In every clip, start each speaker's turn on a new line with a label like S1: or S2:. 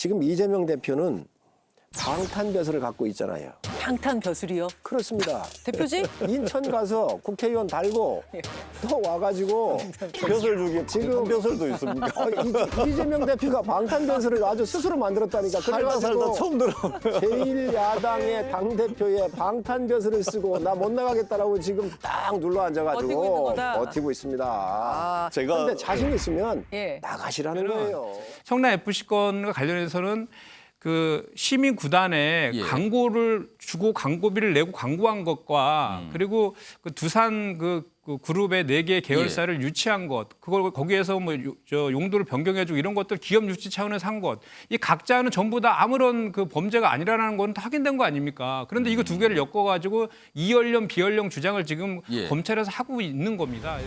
S1: 지금 이재명 대표는 방탄벼슬을 갖고 있잖아요.
S2: 방탄벼슬이요?
S1: 그렇습니다.
S2: 대표직?
S1: 인천 가서 국회의원 달고 또 와가지고
S3: 벼슬 중에 지금 벼슬도 있습니까?
S1: 이재명 대표가 방탄벼슬을 아주 스스로 만들었다니까.
S3: 살다 처음 들어.
S1: 제1야당의 당대표에 방탄벼슬을 쓰고 나 못 나가겠다라고 지금 딱 눌러 앉아가지고
S2: 버티고 있는 거다.
S1: 버티고 있습니다.
S3: 제가
S1: 근데 자신 있으면
S2: 예.
S1: 나가시라는 거예요.
S4: 성남 FC 건과 관련해서는 그 시민 구단에 광고를 주고 광고비를 내고 광고한 것과 그리고 그 두산 그 그룹의 4개 계열사를 유치한 것, 그걸 거기에서 뭐 용도를 변경해주고 이런 것들 기업 유치 차원에서 한 것, 이 각자는 전부 다 아무런 그 범죄가 아니라는 건 확인된 거 아닙니까? 그런데 이거 두 개를 엮어가지고 이연령 비연령 주장을 지금 검찰에서 하고 있는 겁니다.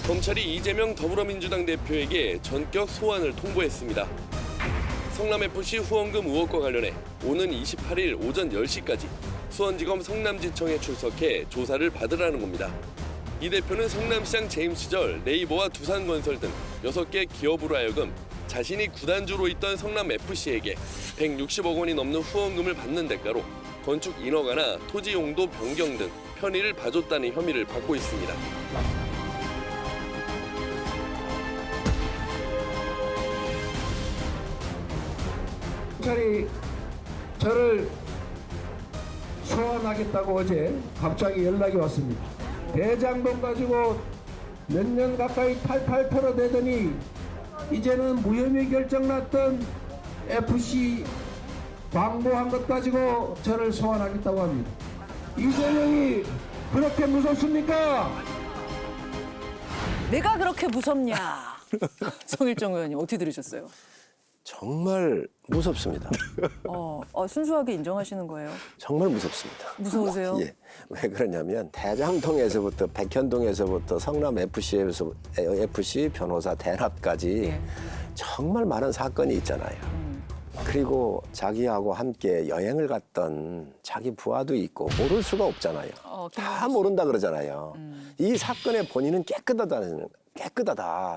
S5: 검찰이 이재명 더불어민주당 대표에게 전격 소환을 통보했습니다. 성남FC 후원금 의혹과 관련해 오는 28일 오전 10시까지 수원지검 성남지청에 출석해 조사를 받으라는 겁니다. 이 대표는 성남시장 재임 시절 네이버와 두산건설 등 6개 기업으로 하여금 자신이 구단주로 있던 성남FC에게 160억 원이 넘는 후원금을 받는 대가로 건축 인허가나 토지 용도 변경 등 편의를 봐줬다는 혐의를 받고 있습니다.
S6: 경찰이 저를 소환하겠다고 어제 갑자기 연락이 왔습니다. 대장동 가지고 몇 년 가까이 팔팔 털어대더니 이제는 무혐의 결정 났던 FC 광고한 것 가지고 저를 소환하겠다고 합니다. 이재명이 그렇게 무섭습니까?
S2: 내가 그렇게 무섭냐? 성일정 의원님 어떻게 들으셨어요?
S1: 정말 무섭습니다.
S2: 순수하게 인정하시는 거예요?
S1: 정말 무섭습니다.
S2: 무서우세요?
S1: 예. 왜 그러냐면 대장동에서부터 백현동에서부터 성남 FC 변호사 대납까지
S2: 예.
S1: 정말 많은 사건이 있잖아요. 그리고 자기하고 함께 여행을 갔던 자기 부하도 있고 모를 수가 없잖아요. 다 모른다 그러잖아요. 이 사건의 본인은 깨끗하다.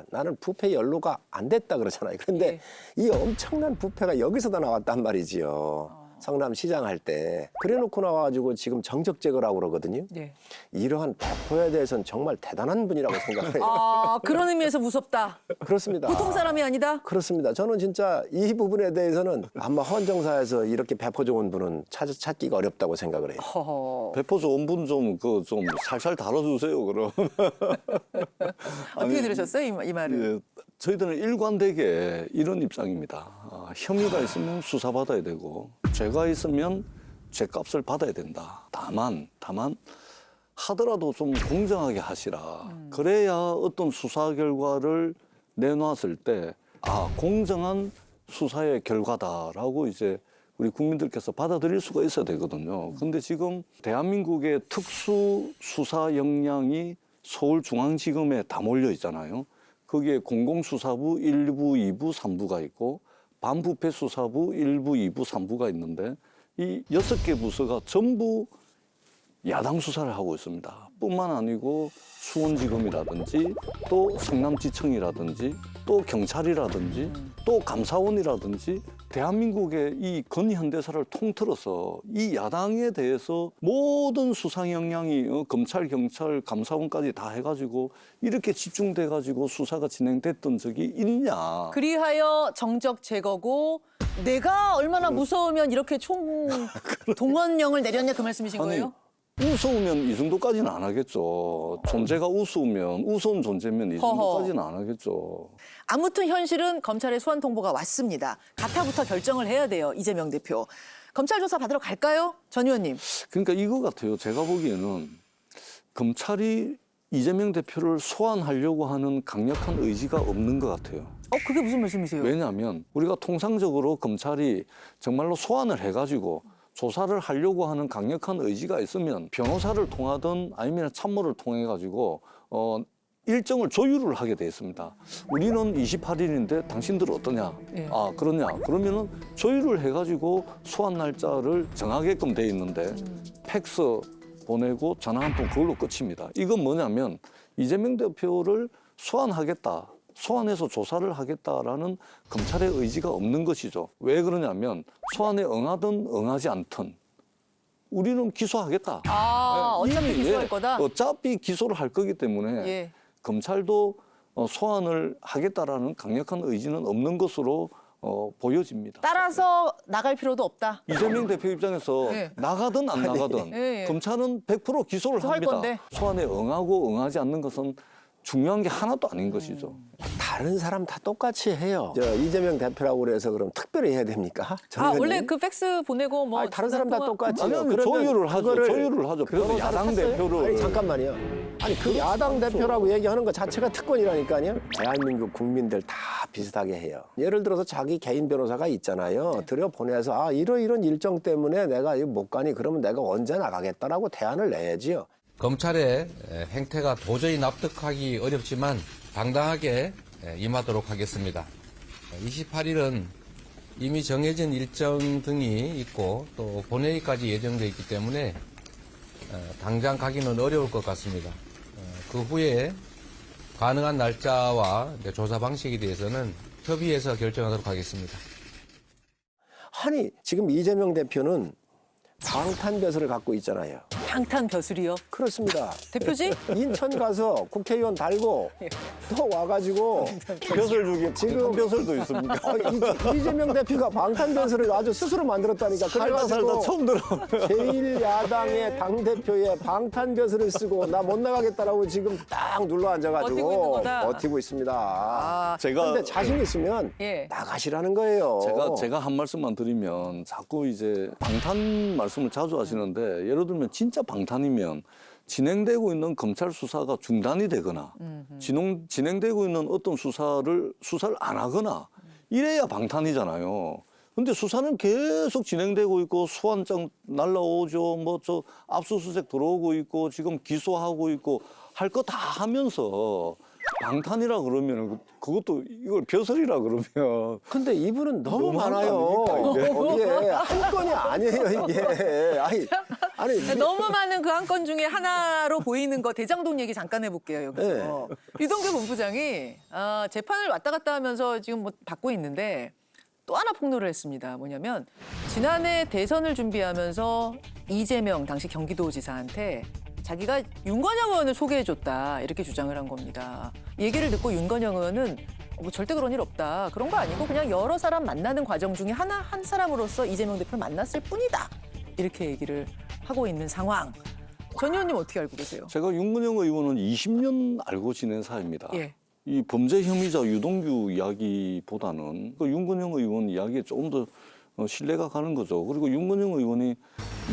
S1: 나는 부패 연루가 안 됐다 그러잖아요. 그런데 이 엄청난 부패가 여기서도 나왔단 말이지요. 성남시장 할 때. 그래놓고 나와가지고 지금 정적 제거라고 그러거든요.
S2: 네.
S1: 이러한 배포에 대해서는 정말 대단한 분이라고 생각을 해요.
S2: 그런 의미에서 무섭다.
S1: 그렇습니다.
S2: 보통 사람이 아니다?
S1: 그렇습니다. 저는 진짜 이 부분에 대해서는 아마 헌정사에서 이렇게 배포 좋은 분은 찾기가 어렵다고 생각을 해요.
S3: 배포 좋은 분 좀 살살 다뤄주세요. 그럼.
S2: 어떻게 들으셨어요? 이 말을?
S3: 예, 저희들은 일관되게 이런 입장입니다. 혐의가 있으면 수사받아야 되고 죄가 있으면 죄값을 받아야 된다. 다만 하더라도 좀 공정하게 하시라. 그래야 어떤 수사 결과를 내놨을 때 공정한 수사의 결과다라고 이제 우리 국민들께서 받아들일 수가 있어야 되거든요. 근데 지금 대한민국의 특수 수사 역량이 서울중앙지검에 다 몰려 있잖아요. 거기에 공공수사부 1부, 2부, 3부가 있고 반부패 수사부 1부, 2부, 3부가 있는데 이 6개 부서가 전부 야당 수사를 하고 있습니다. 뿐만 아니고 수원지검이라든지 또 성남지청이라든지 또 경찰이라든지 또 감사원이라든지 대한민국의 이 근현대사를 통틀어서 이 야당에 대해서 모든 수사 역량이 검찰, 경찰, 감사원까지 다 해가지고 이렇게 집중돼가지고 수사가 진행됐던 적이 있냐.
S2: 그리하여 정적 제거고 내가 얼마나 무서우면 이렇게 총 동원령을 내렸냐 그 말씀이신 거예요?
S3: 우스우면 이 정도까지는 안 하겠죠. 존재가 우스우면, 우스운 존재면 이 정도까지는 안 하겠죠.
S2: 아무튼 현실은 검찰의 소환 통보가 왔습니다. 가타부터 결정을 해야 돼요. 이재명 대표. 검찰 조사 받으러 갈까요? 전 의원님.
S3: 그러니까 이거 같아요. 제가 보기에는 검찰이 이재명 대표를 소환하려고 하는 강력한 의지가 없는 것 같아요.
S2: 그게 무슨 말씀이세요?
S3: 왜냐하면 우리가 통상적으로 검찰이 정말로 소환을 해가지고 조사를 하려고 하는 강력한 의지가 있으면 변호사를 통하든 아니면 참모를 통해 가지고 일정을 조율을 하게 돼 있습니다. 우리는 28일인데 당신들 어떠냐?
S2: 예.
S3: 그러냐? 그러면은 조율을 해가지고 소환 날짜를 정하게끔 돼 있는데 팩스 보내고 전화 한 통 그걸로 끝입니다. 이건 뭐냐면 이재명 대표를 소환하겠다. 소환해서 조사를 하겠다라는 검찰의 의지가 없는 것이죠. 왜 그러냐면 소환에 응하든 응하지 않든 우리는 기소하겠다.
S2: 어차피
S3: 이미,
S2: 기소할 거다?
S3: 어차피 기소를 할 거기 때문에
S2: 예.
S3: 검찰도 소환을 하겠다라는 강력한 의지는 없는 것으로 보여집니다.
S2: 따라서 나갈 필요도 없다.
S3: 이재명 대표 입장에서
S2: 예.
S3: 나가든 안 나가든
S2: 예, 예.
S3: 검찰은 100% 기소를
S2: 기소할
S3: 합니다.
S2: 건데.
S3: 소환에 응하고 응하지 않는 것은 중요한 게 하나도 아닌 것이죠.
S1: 다른 사람 다 똑같이 해요. 이재명 대표라고 그래서 그럼 특별히 해야 됩니까?
S2: 원래 그 팩스 보내고 뭐
S1: 다른 사람 다
S2: 전화 통화-
S1: 똑같이
S3: 아니,
S1: 해요.
S3: 조율을 하죠. 조율을 하죠.
S1: 그래도
S3: 야당 대표를.
S1: 아니, 잠깐만요. 아니 그 야당 대표라고 얘기하는 것 자체가 특권이라니까요. 대한민국 국민들 다 비슷하게 해요. 예를 들어서 자기 개인 변호사가 있잖아요. 들여보내서 이런 일정 때문에 내가 못 가니 그러면 내가 언제 나가겠다라고 대안을 내야지요.
S7: 검찰의 행태가 도저히 납득하기 어렵지만 당당하게 임하도록 하겠습니다. 28일은 이미 정해진 일정 등이 있고 또 본회의까지 예정되어 있기 때문에 당장 가기는 어려울 것 같습니다. 그 후에 가능한 날짜와 조사 방식에 대해서는 협의해서 결정하도록 하겠습니다.
S1: 아니 지금 이재명 대표는 방탄벼슬을 갖고 있잖아요.
S2: 방탄벼슬이요?
S1: 그렇습니다.
S2: 대표지?
S1: 인천 가서 국회의원 달고 또 와가지고
S3: 벼슬 중에 지금 벼슬도 있습니까?
S1: 이재명 대표가 방탄벼슬을 아주 스스로 만들었다니까.
S3: 살다 처음 들어.
S1: 제1야당의 당대표의 방탄벼슬을 쓰고 나 못 나가겠다라고 지금 딱 눌러
S2: 버티고 있는
S1: 앉아가지고
S2: 거다.
S1: 버티고 있습니다.
S3: 제가
S1: 근데 자신 있으면
S2: 예.
S1: 나가시라는 거예요.
S3: 제가 한 말씀만 드리면 자꾸 이제 방탄 말씀을 자주 하시는데 예를 들면 진짜 방탄이면 진행되고 있는 검찰 수사가 중단이 되거나 진행되고 있는 어떤 수사를 안 하거나 이래야 방탄이잖아요. 근데 수사는 계속 진행되고 있고 소환장 날라오죠. 뭐 저 압수수색 들어오고 있고 지금 기소하고 있고 할 거 다 하면서 방탄이라 그러면 그것도 이걸 벼슬이라 그러면
S1: 근데 이분은 너무
S3: 너무한
S1: 많아요.
S3: 거 아닙니까,
S1: 이게 한 건이 아니에요, 이게. 아니
S2: 너무 많은 그 한 건 중에 하나로 보이는 거 대장동 얘기 잠깐 해볼게요 여기서. 유동규 본부장이 재판을 왔다 갔다 하면서 지금 뭐 받고 있는데 또 하나 폭로를 했습니다. 뭐냐면 지난해 대선을 준비하면서 이재명 당시 경기도지사한테 자기가 윤건영 의원을 소개해줬다 이렇게 주장을 한 겁니다. 얘기를 듣고 윤건영 의원은 뭐 절대 그런 일 없다. 그런 거 아니고 그냥 여러 사람 만나는 과정 중에 한 사람으로서 이재명 대표를 만났을 뿐이다. 이렇게 얘기를 하고 있는 상황. 전 의원님 어떻게 알고 계세요?
S3: 제가 윤건영 의원은 20년 알고 지낸 사이입니다.
S2: 예.
S3: 이 범죄 혐의자 유동규 이야기보다는 그 윤건영 의원 이야기에 조금 더 신뢰가 가는 거죠. 그리고 윤건영 의원이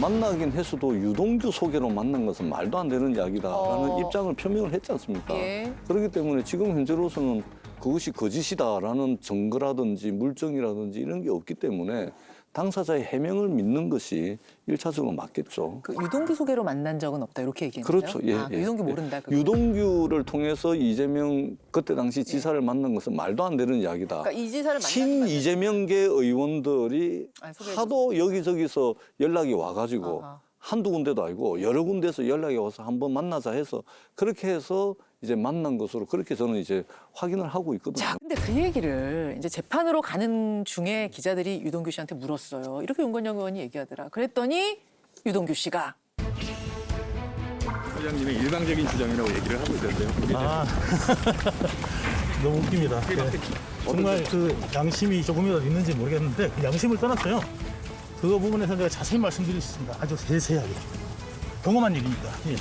S3: 만나긴 했어도 유동규 소개로 만난 것은 말도 안 되는 이야기다라는 입장을 표명을 했지 않습니까?
S2: 예.
S3: 그렇기 때문에 지금 현재로서는 그것이 거짓이다라는 증거라든지 물증이라든지 이런 게 없기 때문에 당사자의 해명을 믿는 것이 일차적으로 맞겠죠.
S2: 그 유동규 소개로 만난 적은 없다 이렇게 얘기했나요?
S3: 그렇죠. 예, 예.
S2: 유동규 모른다. 그거.
S3: 유동규를 통해서 이재명 그때 당시 지사를 만난 것은 말도 안 되는 이야기다.
S2: 그러니까 이 지사를
S3: 친 이재명계 의원들이
S2: 소개해줬어요.
S3: 하도 여기저기서 연락이 와가지고
S2: 아하.
S3: 한두 군데도 아니고 여러 군데서 연락이 와서 한번 만나자 해서 그렇게 해서 이제 만난 것으로 그렇게 저는 이제 확인을 하고 있거든요.
S2: 자, 근데 그 얘기를 이제 재판으로 가는 중에 기자들이 유동규 씨한테 물었어요. 이렇게 윤건영 의원이 얘기하더라. 그랬더니 유동규 씨가
S8: 소장님의 일방적인 주장이라고 얘기를 하고 있던데요.
S9: 너무 웃깁니다. 정말 그 양심이 조금이라도 있는지 모르겠는데 그 양심을 떠났어요. 그 부분에서 제가 자세히 말씀드릴 수 있습니다. 아주 세세하게. 경험한 얘기입니다. 예.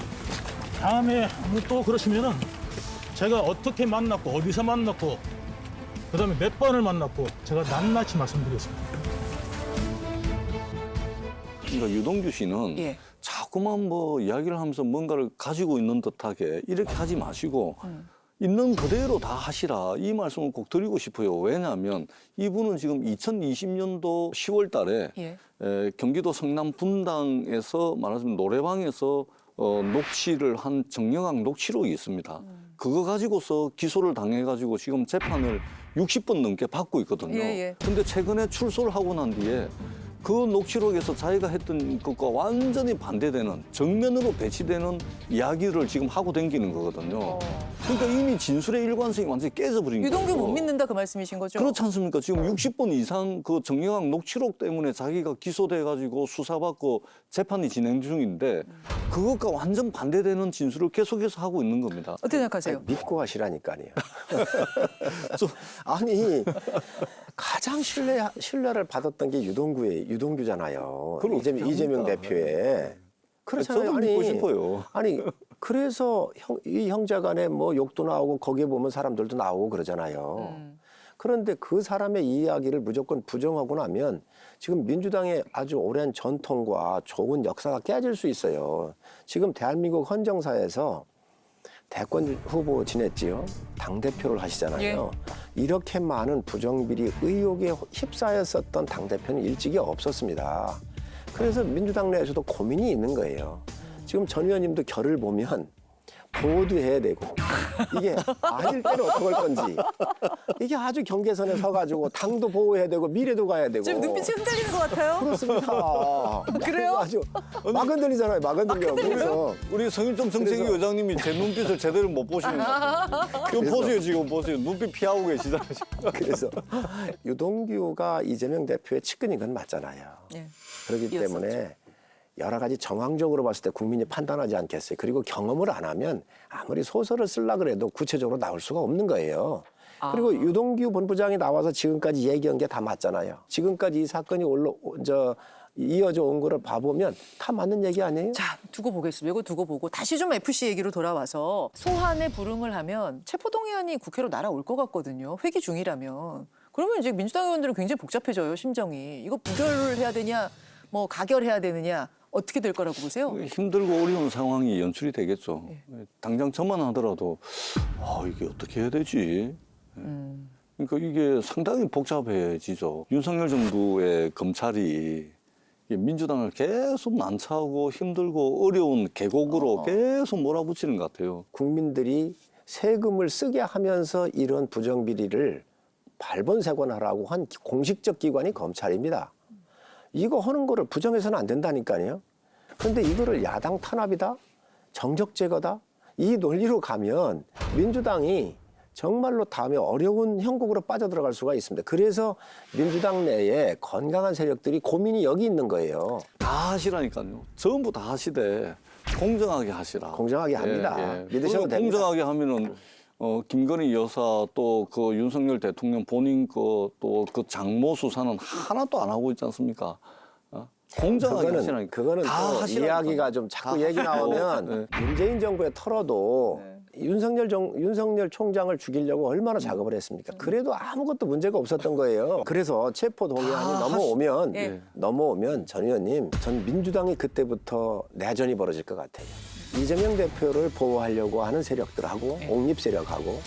S9: 다음에 또 그러시면은 제가 어떻게 만났고 어디서 만났고 그다음에 몇 번을 만났고 제가 낱낱이 말씀드리겠습니다.
S3: 그러니까 유동규 씨는
S2: 예.
S3: 자꾸만 뭐 이야기를 하면서 뭔가를 가지고 있는 듯하게 이렇게 하지 마시고 있는 그대로 다 하시라 이 말씀을 꼭 드리고 싶어요. 왜냐하면 이분은 지금 2020년도 10월 달에
S2: 예.
S3: 경기도 성남 분당에서 말하자면 노래방에서 녹취를 한 정영학 녹취록이 있습니다. 그거 가지고서 기소를 당해가지고 지금 재판을 60번 넘게 받고 있거든요.
S2: 예, 예.
S3: 근데 최근에 출소를 하고 난 뒤에 그 녹취록에서 자기가 했던 것과 완전히 반대되는 정면으로 배치되는 이야기를 지금 하고 다니는 거거든요. 그러니까 이미 진술의 일관성이 완전히 깨져버린 거예요.
S2: 유동규 못 믿는다 그 말씀이신 거죠?
S3: 그렇지 않습니까? 지금 60번 이상 그 정영학 녹취록 때문에 자기가 기소돼가지고 수사받고 재판이 진행 중인데 그것과 완전 반대되는 진술을 계속해서 하고 있는 겁니다.
S2: 어떻게 생각하세요?
S1: 믿고 하시라니까요. 아니 가장 신뢰를 받았던 게 유동규잖아요. 이재명 대표의. 그렇잖아요.
S3: 저도 믿고 싶어요.
S1: 아니 그래서 이 형제간에 뭐 욕도 나오고 거기에 보면 사람들도 나오고 그러잖아요. 그런데 그 사람의 이야기를 무조건 부정하고 나면 지금 민주당의 아주 오랜 전통과 좋은 역사가 깨질 수 있어요. 지금 대한민국 헌정사에서 대권 후보 지냈지요. 당대표를 하시잖아요. 이렇게 많은 부정비리 의혹에 휩싸였었던 당대표는 일찍이 없었습니다. 그래서 민주당 내에서도 고민이 있는 거예요. 지금 전 의원님도 결을 보면 보호해야 되고 이게 아닐 때는 어떻게 할 건지 이게 아주 경계선에 서가지고 당도 보호해야 되고 미래도 가야 되고
S2: 지금 눈빛이 흔들리는 것 같아요.
S1: 그렇습니다.
S2: 그래요?
S1: 아주 막 흔들리잖아요. 막 흔들려. 그래서
S3: 우리 성일종 정책위 의장님이 제 눈빛을 제대로 못 보시는 것 같아요. 이거 보세요, 지금 보세요. 눈빛 피하고 계시잖아요.
S1: 그래서 유동규가 이재명 대표의 측근인 건 맞잖아요.
S2: 예.
S1: 그렇기
S2: 이었었죠.
S1: 때문에 여러 가지 정황적으로 봤을 때 국민이 판단하지 않겠어요. 그리고 경험을 안 하면 아무리 소설을 쓰려고 해도 구체적으로 나올 수가 없는 거예요. 그리고 유동규 본부장이 나와서 지금까지 얘기한 게 다 맞잖아요. 지금까지 이 사건이 이어져 온 거를 봐보면 다 맞는 얘기 아니에요?
S2: 자, 두고 보겠습니다. 이거 두고 보고 다시 좀 FC 얘기로 돌아와서 소환에 불응을 하면 체포동의안이 국회로 날아올 것 같거든요. 회기 중이라면. 그러면 이제 민주당 의원들은 굉장히 복잡해져요, 심정이. 이거 부결을 해야 되냐, 뭐 가결해야 되느냐, 어떻게 될 거라고 보세요?
S3: 힘들고 어려운 상황이 연출이 되겠죠. 당장 저만 하더라도 이게 어떻게 해야 되지? 그러니까 이게 상당히 복잡해지죠. 윤석열 정부의 검찰이 민주당을 계속 난처하고 힘들고 어려운 계곡으로 계속 몰아붙이는 것 같아요.
S1: 국민들이 세금을 쓰게 하면서 이런 부정비리를 발본색원하라고 한 공식적 기관이 검찰입니다. 이거 하는 거를 부정해서는 안 된다니까요. 그런데 이거를 야당 탄압이다? 정적 제거다? 이 논리로 가면 민주당이 정말로 다음에 어려운 형국으로 빠져들어갈 수가 있습니다. 그래서 민주당 내에 건강한 세력들이 고민이 여기 있는 거예요.
S3: 다 하시라니까요. 전부 다 하시되 공정하게 하시라.
S1: 공정하게 합니다. 믿으셔도 됩니다.
S3: 공정하게 하면은 김건희 여사 또 그 윤석열 대통령 본인 또 그 장모 수사는 하나도 안 하고 있지 않습니까? 공정하게 하시라니까.
S1: 그거는
S3: 다
S1: 또
S3: 하시라니까.
S1: 이야기가 좀 자꾸 얘기 나오면 문재인 정부에 털어도 윤석열 총장을 죽이려고 얼마나 작업을 했습니까? 그래도 아무것도 문제가 없었던 거예요. 그래서 체포 동의안이 넘어오면 전 의원님, 전 민주당이 그때부터 내전이 벌어질 것 같아요. 이재명 대표를 보호하려고 하는 세력들하고 옹립 세력하고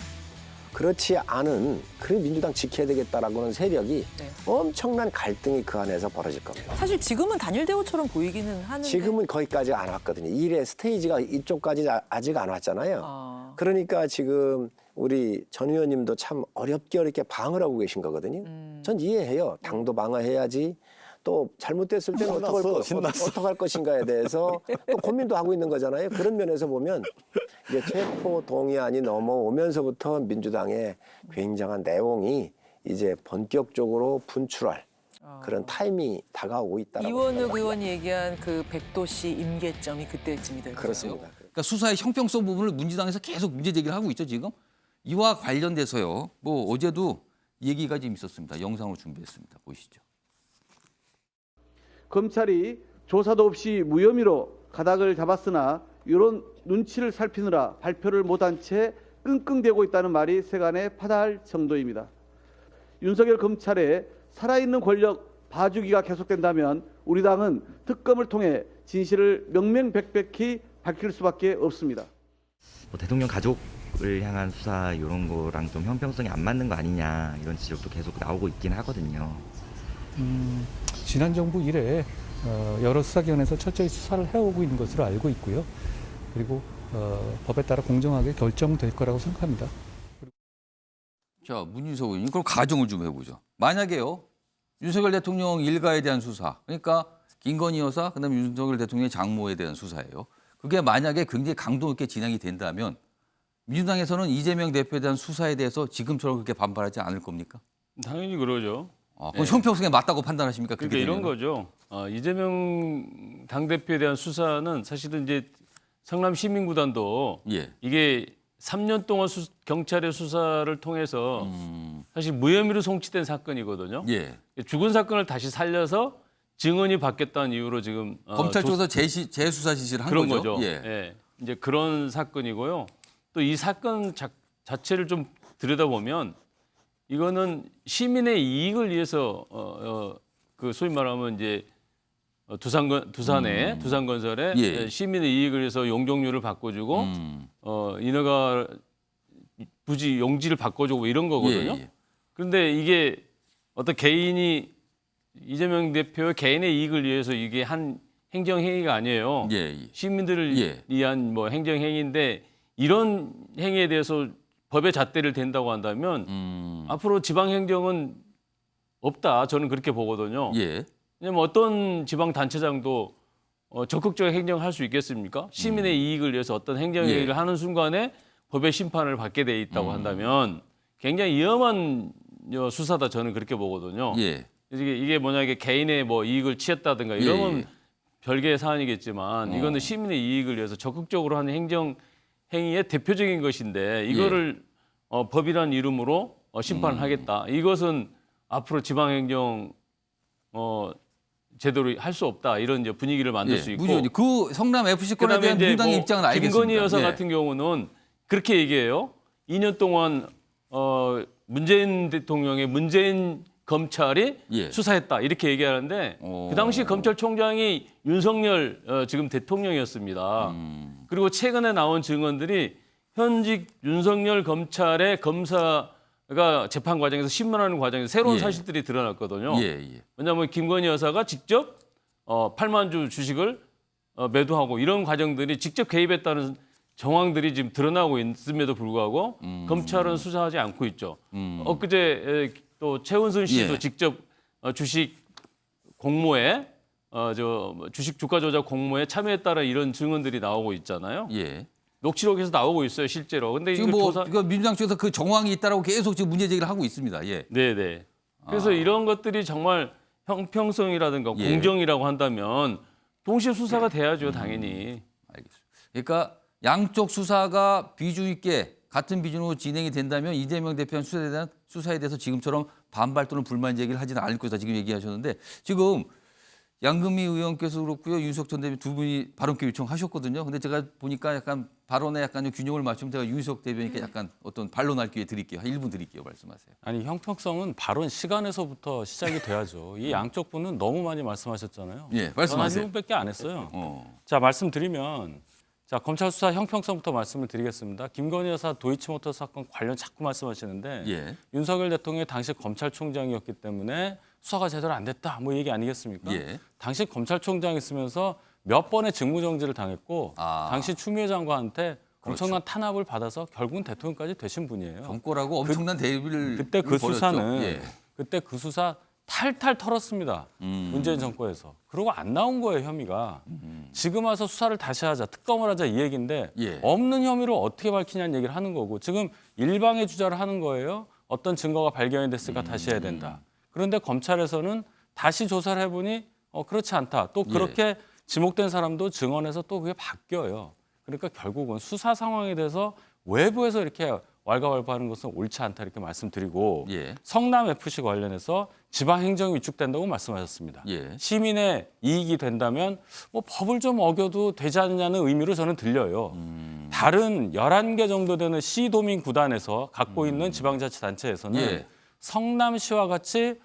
S1: 그렇지 않은 그 민주당 지켜야 되겠다라고는 세력이 엄청난 갈등이 그 안에서 벌어질 겁니다.
S2: 사실 지금은 단일 대우처럼 보이기는 하는데
S1: 지금은 거기까지 안 왔거든요. 일의 스테이지가 이쪽까지 아직 안 왔잖아요. 그러니까 지금 우리 전 의원님도 참 어렵게 방어를 하고 계신 거거든요. 전 이해해요. 당도 방어해야지. 또 잘못됐을 때는 어떻게 할 것인가에 대해서 또 고민도 하고 있는 거잖아요. 그런 면에서 보면 이제 체포 동의안이 넘어오면서부터 민주당의 굉장한 내용이 이제 본격적으로 분출할 그런 타임이 다가오고 있다라고
S2: 이원욱 의원이 얘기한 그 백도씨 임계점이 그때쯤이 될 거예요.
S1: 그렇습니다.
S10: 그러니까 수사의 형평성 부분을 민주당에서 계속 문제 제기를 하고 있죠, 지금. 이와 관련돼서요. 뭐 어제도 얘기가 좀 있었습니다. 영상으로 준비했습니다. 보시죠.
S11: 검찰이 조사도 없이 무혐의로 가닥을 잡았으나 이런 눈치를 살피느라 발표를 못한 채 끙끙대고 있다는 말이 세간에 파다할 정도입니다. 윤석열 검찰의 살아있는 권력 봐주기가 계속된다면 우리 당은 특검을 통해 진실을 명명백백히 밝힐 수밖에 없습니다.
S12: 대통령 가족을 향한 수사 이런 거랑 좀 형평성이 안 맞는 거 아니냐 이런 지적도 계속 나오고 있긴 하거든요.
S13: 지난 정부 이래 여러 수사기관에서 철저히 수사를 해오고 있는 것으로 알고 있고요. 그리고 법에 따라 공정하게 결정될 거라고 생각합니다.
S10: 자, 문인석 의원님, 그럼 가정을 좀 해보죠. 만약에요, 윤석열 대통령 일가에 대한 수사, 그러니까 김건희 여사, 그다음에 윤석열 대통령의 장모에 대한 수사예요. 그게 만약에 굉장히 강도 있게 진행이 된다면 민주당에서는 이재명 대표에 대한 수사에 대해서 지금처럼 그렇게 반발하지 않을 겁니까?
S8: 당연히 그러죠.
S10: 그건 형평성에 맞다고 판단하십니까?
S8: 그러니까 이런 거죠. 이재명 당대표에 대한 수사는 사실은 이제 성남 시민구단도 이게 3년 동안 경찰의 수사를 통해서 사실 무혐의로 송치된 사건이거든요. 죽은 사건을 다시 살려서 증언이 바뀌었다는 이유로 지금
S10: 검찰 쪽에서 재수사 지시를 한
S8: 그런
S10: 거죠.
S8: 이제 그런 사건이고요. 또 이 사건 자체를 좀 들여다보면 이거는 시민의 이익을 위해서 그 소위 말하면 이제 두산건설에 시민의 이익을 위해서 용적률을 바꿔주고 인허가 부지 용지를 바꿔주고 이런 거거든요. 그런데 이게 어떤 개인이 이재명 대표의 개인의 이익을 위해서 이게 한 행정행위가 아니에요. 시민들을 위한 뭐 행정행위인데 이런 행위에 대해서 법의 잣대를 댄다고 한다면 앞으로 지방행정은 없다. 저는 그렇게 보거든요. 왜냐하면 어떤 지방단체장도 적극적인 행정을 할 수 있겠습니까? 시민의 이익을 위해서 어떤 행정행위를 하는 순간에 법의 심판을 받게 돼 있다고 한다면 굉장히 위험한 수사다. 저는 그렇게 보거든요. 이게 뭐냐, 이게 개인의 뭐 이익을 취했다든가 이러면 별개의 사안이겠지만 이거는 시민의 이익을 위해서 적극적으로 하는 행정행위의 대표적인 것인데 이거를 법이라는 이름으로 심판을 하겠다. 이것은 앞으로 지방행정 제대로 할 수 없다. 이런 이제 분위기를 만들 수 있고.
S10: 그 성남 FC 건에 대한 민주당의 입장은 알겠습니다.
S8: 김건희 여사 같은 경우는 그렇게 얘기해요. 2년 동안 문재인 대통령의 문재인 검찰이 수사했다 이렇게 얘기하는데 그 당시 검찰총장이 윤석열 지금 대통령이었습니다. 그리고 최근에 나온 증언들이 현직 윤석열 검찰의 검사가 재판 과정에서 신문하는 과정에서 새로운 사실들이 드러났거든요. 왜냐하면 김건희 여사가 직접 8만 주 주식을 매도하고 이런 과정들이 직접 개입했다는 정황들이 지금 드러나고 있음에도 불구하고 검찰은 수사하지 않고 있죠. 엊그제 또 최은순 씨도 직접 주식 공모에 주식 주가 조작 공모에 참여했다는 이런 증언들이 나오고 있잖아요. 녹취록에서 나오고 있어요, 실제로. 근데
S10: 지금
S8: 이거
S10: 뭐 민주당 쪽에서 그 정황이 있다라고 계속 지금 문제 제기를 하고 있습니다.
S8: 네네. 그래서 이런 것들이 정말 형평성이라든가 공정이라고 한다면 동시에 수사가 돼야죠, 당연히.
S10: 알겠습니다. 그러니까 양쪽 수사가 비중 있게 같은 비중으로 진행이 된다면 이재명 대표의 수사에 대해서 지금처럼 반발 또는 불만 제기를 하지는 않을 것이다 지금 얘기하셨는데 지금 양금희 의원께서 그렇고요. 윤석 전 대표 두 분이 발언권 요청하셨거든요. 근데 제가 보니까 약간 발언에 약간 균형을 맞추면 제가 윤석 대변인께 약간 어떤 반론할 기회 드릴게요. 한 1분 드릴게요. 말씀하세요.
S14: 아니 형평성은 발언 시간에서부터 시작이 돼야죠. 이 양쪽 분은 너무 많이 말씀하셨잖아요.
S10: 말씀하세요.
S14: 한 1분밖에 안 했어요. 자, 말씀드리면 자, 검찰 수사 형평성부터 말씀을 드리겠습니다. 김건희 여사 도이치모터 사건 관련 자꾸 말씀하시는데 윤석열 대통령이 당시 검찰총장이었기 때문에 수사가 제대로 안 됐다 뭐 얘기 아니겠습니까? 당시 검찰총장 있으면서 몇 번의 직무정지를 당했고 당시 추미애 장관한테 엄청난 탄압을 받아서 결국은 대통령까지 되신 분이에요.
S10: 정권하고 엄청난 대비를
S14: 그때 그 수사는 그때 그 수사 탈탈 털었습니다. 문재인 정권에서. 그러고 안 나온 거예요, 혐의가. 지금 와서 수사를 다시 하자, 특검을 하자 이 얘기인데 없는 혐의를 어떻게 밝히냐는 얘기를 하는 거고 지금 일방의 주자를 하는 거예요. 어떤 증거가 발견이 됐으니까 다시 해야 된다. 그런데 검찰에서는 다시 조사를 해보니 그렇지 않다. 또 그렇게 지목된 사람도 증언에서 또 그게 바뀌어요. 그러니까 결국은 수사 상황에 대해서 외부에서 이렇게 왈가왈부하는 것은 옳지 않다 이렇게 말씀드리고 성남FC 관련해서 지방행정이 위축된다고 말씀하셨습니다. 시민의 이익이 된다면 뭐 법을 좀 어겨도 되지 않느냐는 의미로 저는 들려요. 다른 11개 정도 되는 시도민 구단에서 갖고 있는 지방자치단체에서는 성남시와 같이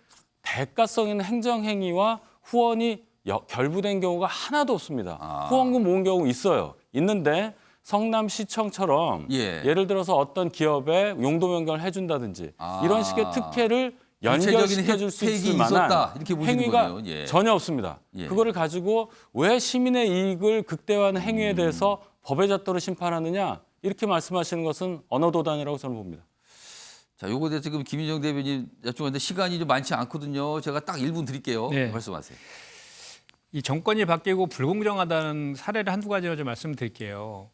S14: 대가성 있는 행정행위와 후원이 결부된 경우가 하나도 없습니다. 후원금 모은 경우 있어요. 있는데 성남시청처럼 예를 들어서 어떤 기업에 용도 변경을 해준다든지 이런 식의 특혜를 연결시켜줄 수 있을 만한 행위가 전혀 없습니다. 그거를 가지고 왜 시민의 이익을 극대화하는 행위에 대해서 법의 잣대로 심판하느냐 이렇게 말씀하시는 것은 언어도단이라고 저는 봅니다.
S10: 자, 요거에 대해서 지금 김인정 대변인 여쭤봤는데 시간이 좀 많지 않거든요. 제가 딱 1분 드릴게요. 말씀하세요.
S4: 이 정권이 바뀌고 불공정하다는 사례를 한두 가지만 좀 말씀드릴게요.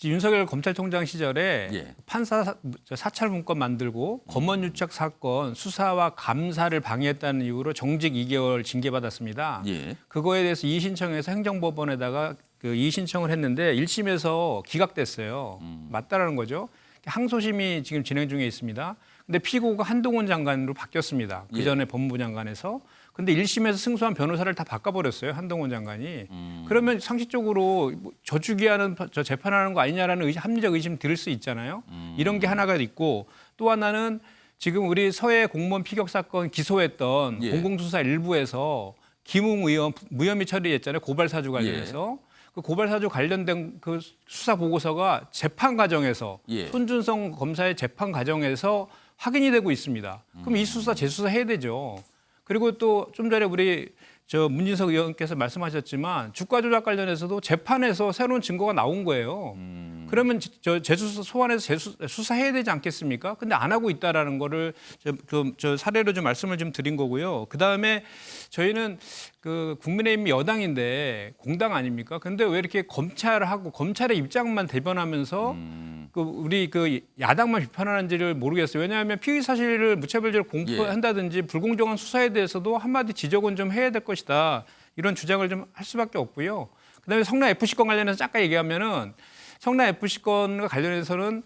S4: 윤석열 검찰총장 시절에
S10: 예.
S4: 판사 사찰 문건 만들고 검언유착 사건 수사와 감사를 방해했다는 이유로 정직 2개월 징계받았습니다.
S10: 예.
S4: 그거에 대해서 이의 신청해서 행정법원에다가 그 이의 신청을 했는데 1심에서 기각됐어요. 맞다라는 거죠. 항소심이 지금 진행 중에 있습니다. 근데 피고가 한동훈 장관으로 바뀌었습니다. 그 전에 법무부 장관에서. 근데 1심에서 승소한 변호사를 다 바꿔버렸어요. 한동훈 장관이. 그러면 상식적으로 저주기하는 저 재판하는 거 아니냐라는 합리적 의심 들을 수 있잖아요. 이런 게 하나가 있고 또 하나는 지금 우리 서해 공무원 피격 사건 기소했던 공공수사 일부에서 김웅 의원 무혐의 처리했잖아요. 고발 사주 관련해서. 그 고발 사주 관련된 그 수사 보고서가 재판 과정에서 손준성 검사의 재판 과정에서 확인이 되고 있습니다. 그럼 이 수사 재수사 해야 되죠. 그리고 또 좀 전에 우리 문진석 의원께서 말씀하셨지만 주가 조작 관련해서도 재판에서 새로운 증거가 나온 거예요. 그러면 재수사 소환해서 수사해야 되지 않겠습니까? 근데 안 하고 있다라는 거를 저 사례로 좀 말씀을 좀 드린 거고요. 그 다음에 저희는 그 국민의힘 여당인데 공당 아닙니까? 근데 왜 이렇게 검찰하고 검찰의 입장만 대변하면서 그 우리 그 야당만 비판하는지를 모르겠어요. 왜냐하면 피의 사실을 무차별적으로 공표한다든지 불공정한 수사에 대해서도 한마디 지적은 좀 해야 될 것이다. 이런 주장을 좀 할 수밖에 없고요. 그다음에 성남 FC 건 관련해서 잠깐 얘기하면은 성남 FC 건과 관련해서는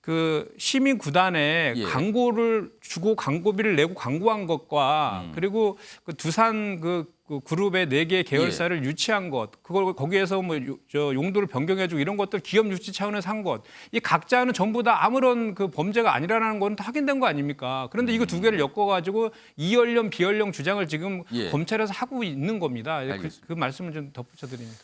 S4: 그 시민 구단에 광고를 주고 광고비를 내고 광고한 것과 그리고 그 두산 그 그룹의 4개 계열사를 유치한 것, 그걸 거기에서 뭐 용도를 변경해주고 이런 것들 기업 유치 차원에서 한 것, 이 각자는 전부 다 아무런 그 범죄가 아니라는 건 확인된 거 아닙니까? 그런데 이거 두 개를 엮어가지고 이연령 비연령 주장을 지금 검찰에서 하고 있는 겁니다. 그 말씀을 좀 덧붙여드립니다.